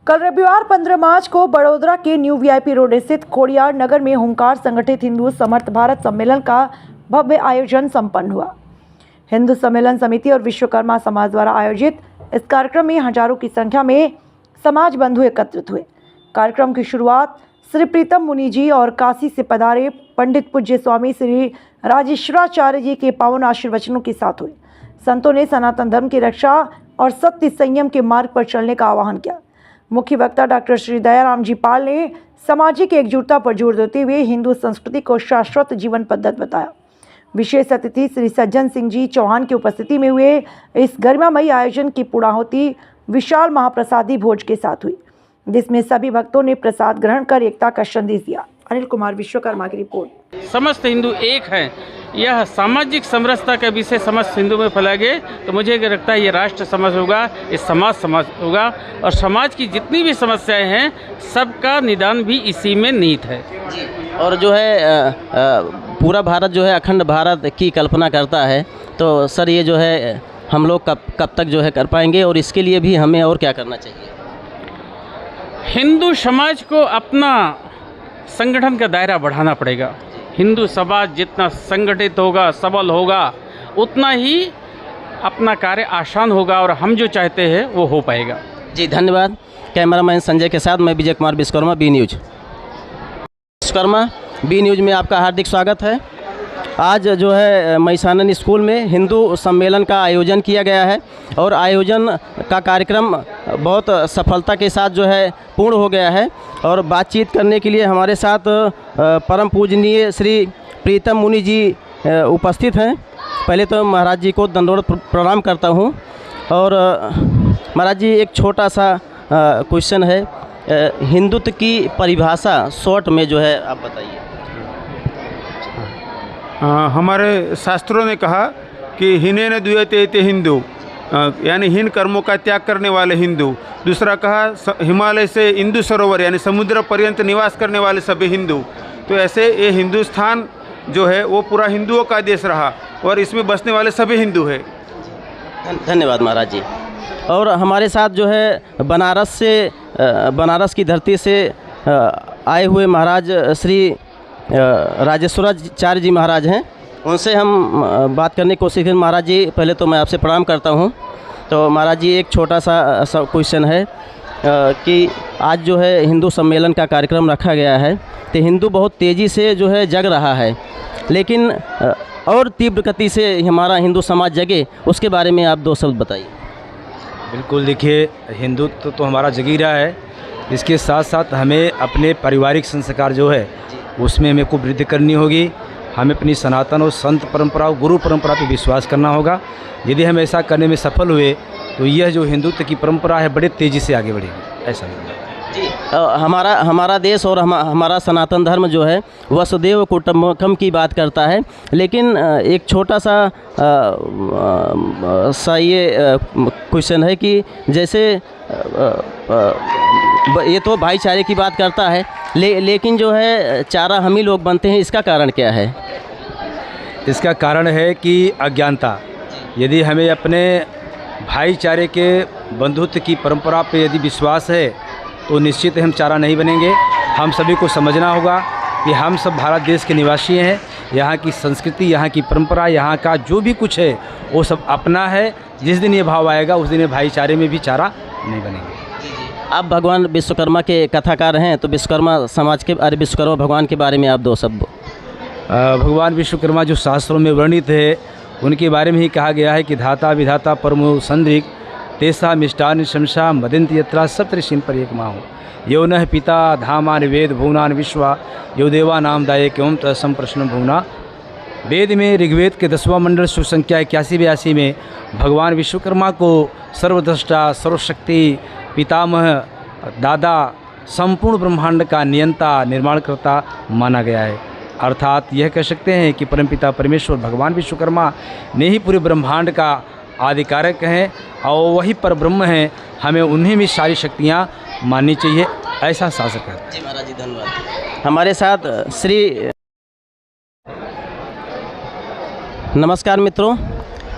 कल रविवार 15 मार्च को बड़ोदरा के न्यू वीआईपी रोड स्थित खोड़ियार नगर में हुंकार संगठित हिंदू समर्थ भारत सम्मेलन का भव्य आयोजन संपन्न हुआ। हिंदू सम्मेलन समिति और विश्वकर्मा समाज द्वारा आयोजित इस कार्यक्रम में हजारों की संख्या में समाज बंधु एकत्रित हुए। कार्यक्रम की शुरुआत श्री प्रीतम मुनि जी और काशी से पधारे पंडित पूज्य स्वामी श्री राजेश्वराचार्य जी के पावन आशीर्वचनों के साथ हुई। संतों ने सनातन धर्म की रक्षा और सत्य संयम के मार्ग पर चलने का आह्वान किया। मुख्य वक्ता डॉक्टर श्री दयाराम जी पाल ने सामाजिक एकजुटता पर जोर देते हुए हिंदू संस्कृति को शाश्वत जीवन पद्धति बताया। विशेष अतिथि श्री सज्जन सिंह जी चौहान की उपस्थिति में हुए इस गरिमामयी आयोजन की पूर्णाहुति विशाल महाप्रसादी भोज के साथ हुई, जिसमें सभी भक्तों ने प्रसाद ग्रहण कर एकता का संदेश दिया। अनिल कुमार, विश्वकर्मा की रिपोर्ट। समस्त हिंदू एक हैं, यह सामाजिक समरसता का विषय समस्त हिंदू में फैलाए तो मुझे लगता है ये राष्ट्र समाज होगा, ये समाज होगा और समाज की जितनी भी समस्याएं हैं सबका निदान भी इसी में निहित है। और जो है पूरा भारत जो है अखंड भारत की कल्पना करता है, तो सर ये जो है हम लोग कब तक जो है कर पाएंगे और इसके लिए भी हमें और क्या करना चाहिए? हिंदू समाज को अपना संगठन का दायरा बढ़ाना पड़ेगा। हिंदू समाज जितना संगठित होगा, सबल होगा, उतना ही अपना कार्य आसान होगा और हम जो चाहते हैं वो हो पाएगा। जी धन्यवाद। कैमरामैन संजय के साथ मैं Vijay Kumar, Vishwakarma B news. Vishwakarma B news में आपका हार्दिक स्वागत है। आज जो है महिसानन स्कूल में हिंदू सम्मेलन का आयोजन किया गया है और आयोजन का कार्यक्रम बहुत सफलता के साथ जो है पूर्ण हो गया है। और बातचीत करने के लिए हमारे साथ परम पूजनीय श्री प्रीतम मुनि जी उपस्थित हैं। पहले तो महाराज जी को दंडोत प्रणाम करता हूं। और महाराज जी, एक छोटा सा क्वेश्चन है, हिंदुत्व की परिभाषा शॉर्ट में जो है आप बताइए। हमारे शास्त्रों ने कहा कि हिनेन द्वियते इति हिंदू, यानी हीन कर्मों का त्याग करने वाले हिंदू। दूसरा कहा हिमालय से इंदु सरोवर यानी समुद्र पर्यंत निवास करने वाले सभी हिंदू। तो ऐसे ये हिंदुस्तान जो है वो पूरा हिंदुओं का देश रहा और इसमें बसने वाले सभी हिंदू है। धन्यवाद महाराज जी। और हमारे साथ जो है बनारस की धरती से आए हुए महाराज श्री राजेश्वराचार्य जी महाराज हैं, उनसे हम बात करने की कोशिश करें। महाराज जी, पहले तो मैं आपसे प्रणाम करता हूं। तो महाराज जी, एक छोटा सा क्वेश्चन है कि आज जो है हिंदू सम्मेलन का कार्यक्रम रखा गया है, तो हिंदू बहुत तेज़ी से जो है जग रहा है, लेकिन और तीव्र गति से हमारा हिंदू समाज जगे, उसके बारे में आप दो शब्द बताइए। बिल्कुल, देखिए हिंदुत्व तो हमारा जग ही रहा है, इसके साथ साथ हमें अपने पारिवारिक संस्कार जो है उसमें हमें को वृद्धि करनी होगी। हमें अपनी सनातन और संत परंपरा और गुरु परंपरा पर विश्वास करना होगा। यदि हम ऐसा करने में सफल हुए तो यह जो हिंदुत्व की परंपरा है बड़े तेज़ी से आगे बढ़ेगी। ऐसा जी, हमारा देश और हमारा सनातन धर्म जो है वसुदेव कुटुंबकम की बात करता है, लेकिन एक छोटा सा ये क्वेश्चन है कि जैसे ये तो भाईचारे की बात करता है, लेकिन जो है चारा हम ही लोग बनते हैं, इसका कारण क्या है? इसका कारण है कि अज्ञानता। यदि हमें अपने भाईचारे के बंधुत्व की परंपरा पे यदि विश्वास है तो निश्चित हम चारा नहीं बनेंगे। हम सभी को समझना होगा कि हम सब भारत देश के निवासी हैं। यहाँ की संस्कृति, यहाँ की परंपरा, यहाँ का जो भी कुछ है वो सब अपना है। जिस दिन ये भाव आएगा उस दिन ये भाईचारे में भी चारा नहीं बनेंगे। आप भगवान विश्वकर्मा के कथाकार हैं, तो विश्वकर्मा समाज के विश्वकर्मा भगवान के बारे में आप दो शब्द। भगवान विश्वकर्मा जो शास्त्रों में वर्णित है उनके बारे में ही कहा गया है कि धाता विधाता परमो संदृक तेसा मिष्टान शमशा मदंत यत्रा सप्तऋषिं पर एक माहो यो न पिता धामान वेद भुवनान विश्वा यो देवा नाम दायक एवं तत्सम प्रश्न भुवना। वेद में ऋग्वेद के 10वां मंडल श्लोक संख्या 81-82 में भगवान विश्वकर्मा को सर्वद्रष्टा, सर्वशक्ति, पितामह, दादा, संपूर्ण ब्रह्मांड का नियंता, निर्माणकर्ता माना गया है। अर्थात यह कह सकते हैं कि परमपिता परमेश्वर भगवान विश्वकर्मा ने ही पूरे ब्रह्मांड का आधिकारक हैं और वही पर ब्रह्म हैं। हमें उन्हीं में सारी शक्तियाँ माननी चाहिए, ऐसा शासक है। जी महाराज जी, धन्यवाद। हमारे साथ श्री नमस्कार मित्रों,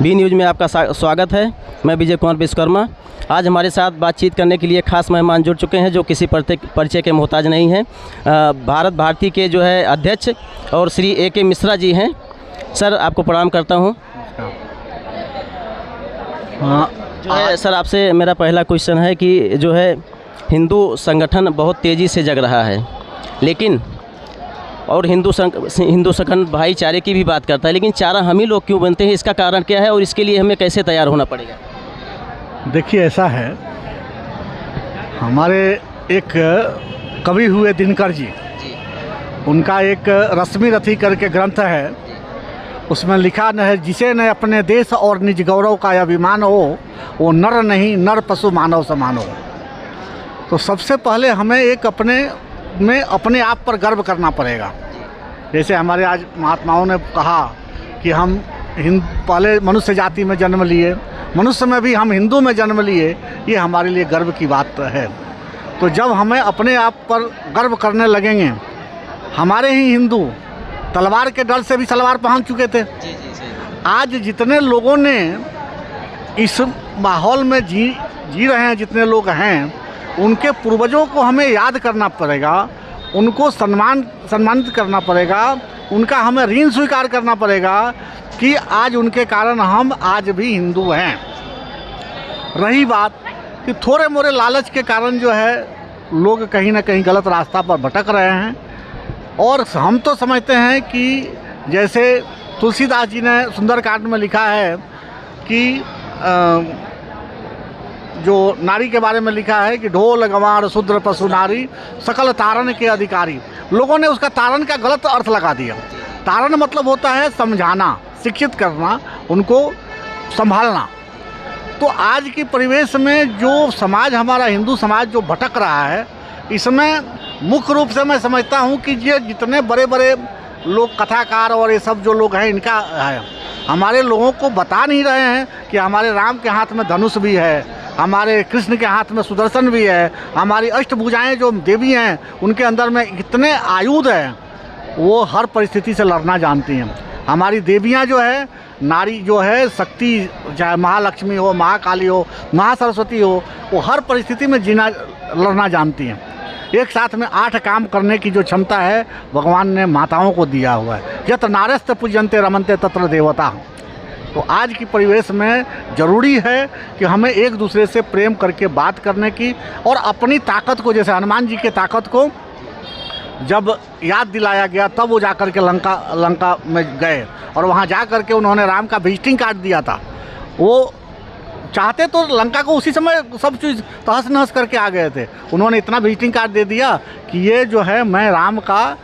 बी न्यूज़ में आपका स्वागत है। मैं विजय कुमार विश्वकर्मा। आज हमारे साथ बातचीत करने के लिए खास मेहमान जुड़ चुके हैं जो किसी परिचय के मोहताज नहीं हैं। भारत भारती के जो है अध्यक्ष और श्री A.K. मिश्रा जी हैं। सर, आपको प्रणाम करता हूं। जो है सर, आपसे मेरा पहला क्वेश्चन है कि जो है हिंदू संगठन बहुत तेज़ी से जग रहा है, लेकिन और हिंदू संगठन भाईचारे की भी बात करता है, लेकिन चारा हम ही लोग क्यों बनते हैं? इसका कारण क्या है और इसके लिए हमें कैसे तैयार होना पड़ेगा? देखिए, ऐसा है, हमारे एक कवि हुए दिनकर जी, उनका एक रश्मि रथी करके ग्रंथ है, उसमें लिखा न है, जिसे न अपने देश और निज गौरव का अभिमान हो, वो नर नहीं नर पशु मानव समान हो। तो सबसे पहले हमें एक अपने आप पर गर्व करना पड़ेगा। जैसे हमारे आज महात्माओं ने कहा कि हम पहले मनुष्य जाति में जन्म लिए, मनुष्य में भी हम हिंदू में जन्म लिए, ये हमारे लिए गर्व की बात है। तो जब हमें अपने आप पर गर्व करने लगेंगे, हमारे ही हिंदू तलवार के डर से भी सलवार पहन चुके थे। आज जितने लोगों ने इस माहौल में जी रहे हैं, जितने लोग हैं, उनके पूर्वजों को हमें याद करना पड़ेगा, उनको सम्मानित करना पड़ेगा, उनका हमें ऋण स्वीकार करना पड़ेगा कि आज उनके कारण हम आज भी हिंदू हैं। रही बात कि थोड़े मोरे लालच के कारण जो है लोग कहीं ना कहीं गलत रास्ता पर भटक रहे हैं, और हम तो समझते हैं कि जैसे तुलसीदास जी ने सुंदरकांड में लिखा है कि जो नारी के बारे में लिखा है कि ढोल गंवार शूद्र पशु नारी सकल तारण के अधिकारी। लोगों ने उसका तारण का गलत अर्थ लगा दिया। तारण मतलब होता है समझाना, शिक्षित करना, उनको संभालना। तो आज की परिवेश में जो समाज, हमारा हिंदू समाज जो भटक रहा है, इसमें मुख्य रूप से मैं समझता हूँ कि ये जितने बड़े बड़े लोग, कथाकार और ये सब जो लोग हैं, इनका है। हमारे लोगों को बता नहीं रहे हैं कि हमारे राम के हाथ में धनुष भी है, हमारे कृष्ण के हाथ में सुदर्शन भी है, हमारी अष्टभुजाएं जो देवी हैं उनके अंदर में इतने आयुध हैं, वो हर परिस्थिति से लड़ना जानती हैं। हमारी देवियां जो है, नारी जो है, शक्ति, चाहे महालक्ष्मी हो, महाकाली हो, महासरस्वती हो, वो हर परिस्थिति में लड़ना जानती हैं। एक साथ में 8 काम करने की जो क्षमता है भगवान ने माताओं को दिया हुआ है। यत नारस्ते पूजन्ते रमन्ते तत्र देवता। तो आज की परिवेश में ज़रूरी है कि हमें एक दूसरे से प्रेम करके बात करने की, और अपनी ताकत को, जैसे हनुमान जी के ताकत को जब याद दिलाया गया तब वो जाकर के लंका में गए, और वहाँ जा कर के उन्होंने राम का विजिटिंग कार्ड दिया था। वो चाहते तो लंका को उसी समय सब चीज़ तहस नहस करके आ गए थे। उन्होंने इतना विजिटिंग कार्ड दे दिया कि ये जो है, मैं राम का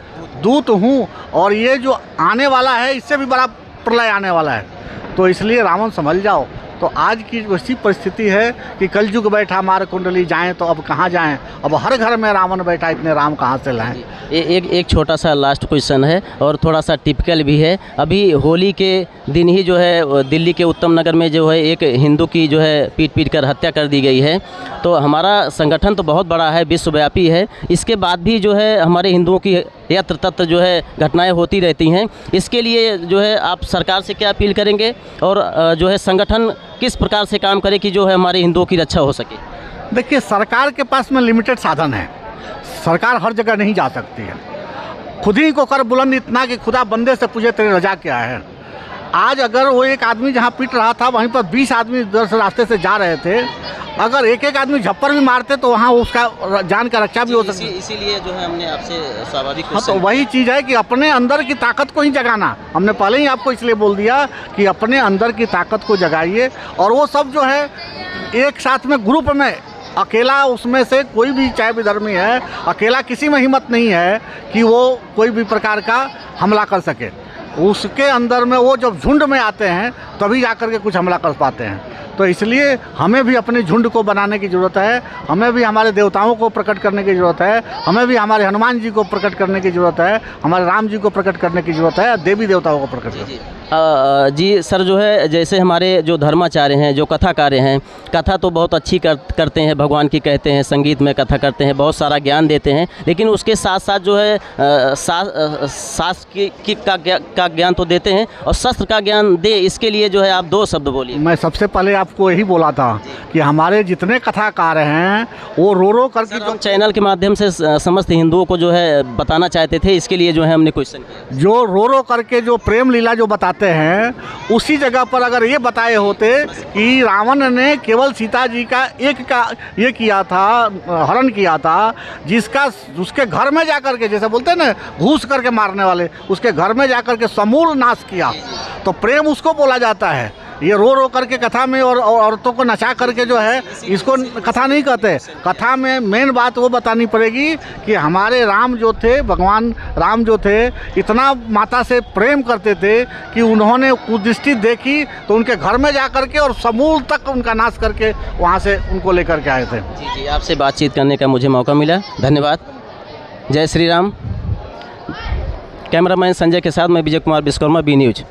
दूत हूँ, और ये जो आने वाला है इससे भी बड़ा प्रलय आने वाला है, तो इसलिए रावण संभल जाओ। तो आज की वैसी परिस्थिति है कि कलयुग बैठा मार कुंडली, जाएं तो अब कहाँ जाएं, अब हर घर में रावण बैठा, इतने राम कहाँ से लाएं। एक छोटा सा लास्ट क्वेश्चन है और थोड़ा सा टिपिकल भी है। अभी होली के दिन ही जो है दिल्ली के उत्तम नगर में जो है एक हिंदू की जो है पीट कर हत्या कर दी गई है। तो हमारा संगठन तो बहुत बड़ा है, विश्वव्यापी है, इसके बाद भी जो है हमारे हिंदुओं की यत्र तत्र जो है घटनाएं होती रहती हैं। इसके लिए जो है आप सरकार से क्या अपील करेंगे और जो है संगठन किस प्रकार से काम करे कि जो है हमारे हिंदुओं की रक्षा हो सके? देखिए, सरकार के पास में लिमिटेड साधन है, सरकार हर जगह नहीं जा सकती है। खुद ही को कर बुलंद इतना कि खुदा बंदे से पूछे तेरी रजा क्या है। आज अगर वो एक आदमी जहाँ पीट रहा था, वहीं पर 20 आदमी रास्ते से जा रहे थे, अगर एक एक आदमी झप्पर भी मारते तो वहाँ उसका जान का रक्षा भी हो सकती। इसीलिए जो है हमने आपसे स्वाभाविक, हाँ, तो वही चीज़ है कि अपने अंदर की ताकत को ही जगाना। हमने पहले ही आपको इसलिए बोल दिया कि अपने अंदर की ताकत को जगाइए, और वो सब जो है एक साथ में ग्रुप में, अकेला उसमें से कोई भी चाहे विधर्मी है, अकेला किसी में हिम्मत नहीं है कि वो कोई भी प्रकार का हमला कर सके। उसके अंदर में वो जब झुंड में आते हैं तभी जाकर के कुछ हमला कर पाते हैं। तो इसलिए हमें भी अपने झुंड को बनाने की ज़रूरत है, हमें भी हमारे देवताओं को प्रकट करने की ज़रूरत है, हमें भी हमारे हनुमान जी को प्रकट करने की ज़रूरत है, हमारे राम जी को प्रकट करने की ज़रूरत है, देवी देवताओं को प्रकट करने। जी सर, जो है जैसे हमारे जो धर्माचार्य हैं, जो कथाकार हैं, कथा तो बहुत अच्छी करते हैं, भगवान की कहते हैं, संगीत में कथा करते हैं, बहुत सारा ज्ञान देते हैं, लेकिन उसके साथ साथ जो है शास्त्र का ज्ञान तो देते हैं, और शस्त्र का ज्ञान दे, इसके लिए जो है आप 2 शब्द बोलिए। मैं सबसे पहले आपको यही बोला था कि हमारे जितने कथाकार हैं वो रो करके हम चैनल के माध्यम से समस्त हिंदुओं को जो है बताना चाहते थे, इसके लिए जो है हमने क्वेश्चन किया। जो रो करके जो प्रेम लीला जो बताते हैं, उसी जगह पर अगर ये बताए होते कि रावण ने केवल सीता जी का ये किया था, हरण किया था, जिसका उसके घर में जाकर के, जैसे बोलते हैं ना घूस करके मारने वाले, उसके घर में जाकर के समूल नाश किया, तो प्रेम उसको बोला जाता है। ये रो करके कथा में और औरतों को नचा करके जो है, इसको कथा नहीं कहते। कथा में मेन बात वो बतानी पड़ेगी कि हमारे राम जो थे, भगवान राम जो थे, इतना माता से प्रेम करते थे कि उन्होंने कुदृष्टि देखी तो उनके घर में जा करके और समूल तक उनका नाश करके वहाँ से उनको लेकर के आए थे। जी जी, आपसे बातचीत करने का मुझे मौका मिला, धन्यवाद। जय श्री राम। कैमरामैन संजय के साथ मैं विजय कुमार विश्वकर्मा, बी न्यूज़।